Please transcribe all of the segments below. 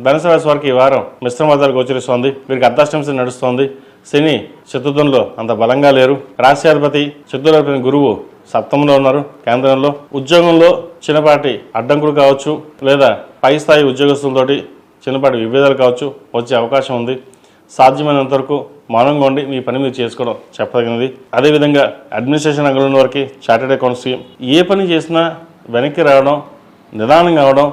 ధనుసు రాశి వారికి ఈ వారం మిశ్రమ ఫలితాలు గోచరిస్తోంది. వీరికి అర్ధాష్టమి నడుస్తోంది. శని చతుర్థంలో అంత బలంగా లేరు. రాశ్యాధిపతి చతుర్థాధిపతి గురువు సప్తమంలో ఉన్నారు. కేంద్రంలో ఉద్యోగంలో చిన్నపాటి అడ్డంకులు కావచ్చు, లేదా పై స్థాయి ఉద్యోగస్తులతోటి చిన్నపాటి విభేదాలు కావచ్చు వచ్చే అవకాశం ఉంది. సాధ్యమైనంత వరకు మౌనంగా ఉండి మీ పని మీరు చేసుకోవడం చెప్పదగినది. అదేవిధంగా అడ్మినిస్ట్రేషన్ రంగంలో ఉన్న వారికి, చార్టెడ్ అకౌంట్స్కి ఏ పని చేసినా వెనక్కి రావడం, నిదానంగా అవడం,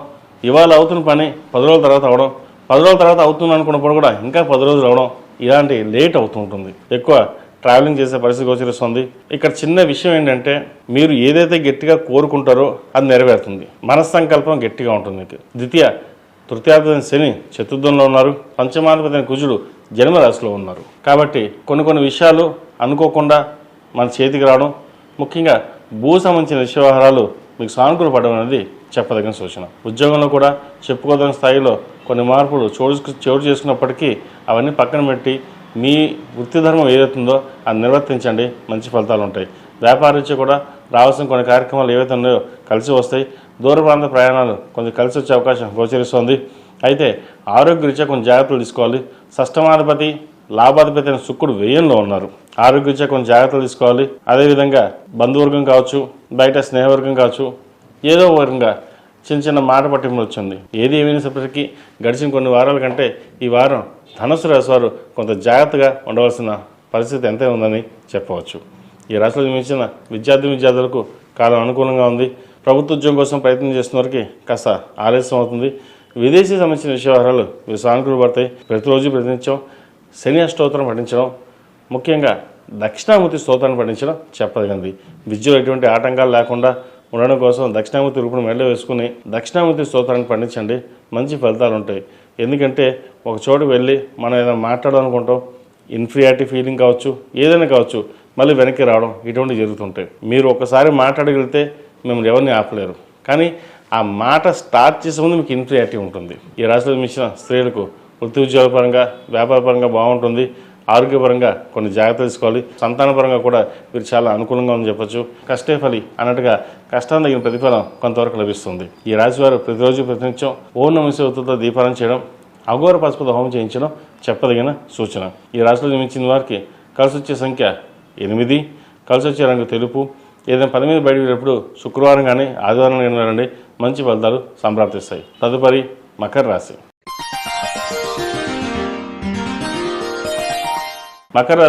ఇవాళ అవుతున్న పని 10 రోజుల తర్వాత అవడం, 10 రోజుల తర్వాత అవుతుంది అనుకున్నప్పుడు కూడా ఇంకా 10 రోజులు అవడం, ఇలాంటి లేట్ అవుతూ ఉంటుంది. ఎక్కువ ట్రావెలింగ్ చేసే పరిస్థితి గోచరిస్తుంది. ఇక్కడ చిన్న విషయం ఏంటంటే, మీరు ఏదైతే గట్టిగా కోరుకుంటారో అది నెరవేరుతుంది. మనస్సంకల్పం గట్టిగా ఉంటుంది. మీకు తృతీయాధిపతి శని చతుర్థంలో ఉన్నారు. పంచమాధిపతి కుజుడు జన్మరాశిలో ఉన్నారు. కాబట్టి కొన్ని విషయాలు అనుకోకుండా మన చేతికి రావడం, ముఖ్యంగా భూ సంబంధించిన వ్యవహారాలు మీకు సానుకూల పడడం అనేది చెప్పదగిన సూచన. ఉద్యోగంలో కూడా చెప్పుకోదగిన స్థాయిలో కొన్ని మార్పులు చోటు చేసుకున్నప్పటికీ అవన్నీ పక్కన పెట్టి మీ వృత్తి ధర్మం ఏదైతుందో అది నిర్వర్తించండి, మంచి ఫలితాలు ఉంటాయి. వ్యాపారీత్యా కూడా రావాల్సిన కొన్ని కార్యక్రమాలు ఏవైతే ఉన్నాయో కలిసి వస్తాయి. దూర ప్రాంత ప్రయాణాలు కొంచెం కలిసి వచ్చే అవకాశం గోచరిస్తోంది. అయితే ఆరోగ్యరీత్యా కొంచెం జాగ్రత్తలు తీసుకోవాలి. షష్టమాధిపతి లాభాధిపతి అయిన శుక్రుడు వ్యయంలో ఉన్నారు. ఆరోగ్యరీత్యా కొంచెం జాగ్రత్తలు తీసుకోవాలి. అదేవిధంగా బంధువర్గం కావచ్చు, బయట స్నేహవర్గం కావచ్చు, ఏదో వర్గంగా చిన్న మాట పట్టింపులు వచ్చింది. ఏది ఏమైనప్పటికీ గడిచిన కొన్ని వారాల కంటే ఈ వారం ధనుసు రాశి వారు కొంత జాగ్రత్తగా ఉండవలసిన పరిస్థితి ఎంతే ఉందని చెప్పవచ్చు. ఈ రాశిలో జన్మించిన విద్యార్థులకు కాలం అనుకూలంగా ఉంది. ప్రభుత్వ ఉద్యోగం కోసం ప్రయత్నం చేస్తున్న వారికి కాస్త ఆలస్యం అవుతుంది. విదేశీ సంబంధించిన వ్యవహారాలు మీరు సానుకూల పడతాయి. ప్రతిరోజు ప్రయత్నించడం, శని అష్టోత్తరం పఠించడం, ముఖ్యంగా దక్షిణామూర్తి స్తోత్రాన్ని పఠించడం చెప్పదగినది. విద్యలో ఎటువంటి ఆటంకాలు లేకుండా ఉండడం కోసం దక్షిణామూర్తి రూపం మెడలో వేసుకుని దక్షిణామూర్తి స్తోత్రాన్ని పండించండి, మంచి ఫలితాలు ఉంటాయి. ఎందుకంటే ఒక చోటుకు వెళ్ళి మనం ఏదైనా మాట్లాడాలనుకుంటాం, ఇన్ఫీరియారిటీ ఫీలింగ్ కావచ్చు, ఏదైనా కావచ్చు, మళ్ళీ వెనక్కి రావడం ఇటువంటివి జరుగుతుంటాయి. మీరు ఒకసారి మాట్లాడగలిగితే మిమ్మల్ని ఎవరిని ఆపలేరు. కానీ ఆ మాట స్టార్ట్ చేసే ముందు మీకు ఇన్ఫీరియారిటీ ఉంటుంది. ఈ రాశిలో మించిన స్త్రీలకు వృత్తి ఉద్యోగపరంగా, వ్యాపారపరంగా బాగుంటుంది. ఆరోగ్యపరంగా కొన్ని జాగ్రత్తలు తీసుకోవాలి. సంతానపరంగా కూడా వీరు చాలా అనుకూలంగా ఉందని చెప్పొచ్చు. కష్టే ఫలి అన్నట్టుగా కష్టాన్ని తగిన ప్రతిఫలం కొంతవరకు లభిస్తుంది. ఈ రాశి వారు ప్రతిరోజు ప్రతినిత్యం ఓం నమః శివాయతో దీపారాధన చేయడం, అఘోర పశుపతి హోమం చేయించడం చెప్పదగిన సూచన. ఈ రాశిలో జన్మించిన వారికి కలిసి వచ్చే సంఖ్య 8, కలిసి వచ్చే రంగు తెలుపు. ఏదైనా పని మీద బయటకు వెళ్ళినప్పుడు శుక్రవారం కానీ ఆదివారం కానీ వెళ్ళండి, మంచి ఫలితాలు సంప్రాప్తిస్తాయి. తదుపరి మకర రాశి. మకర రాశి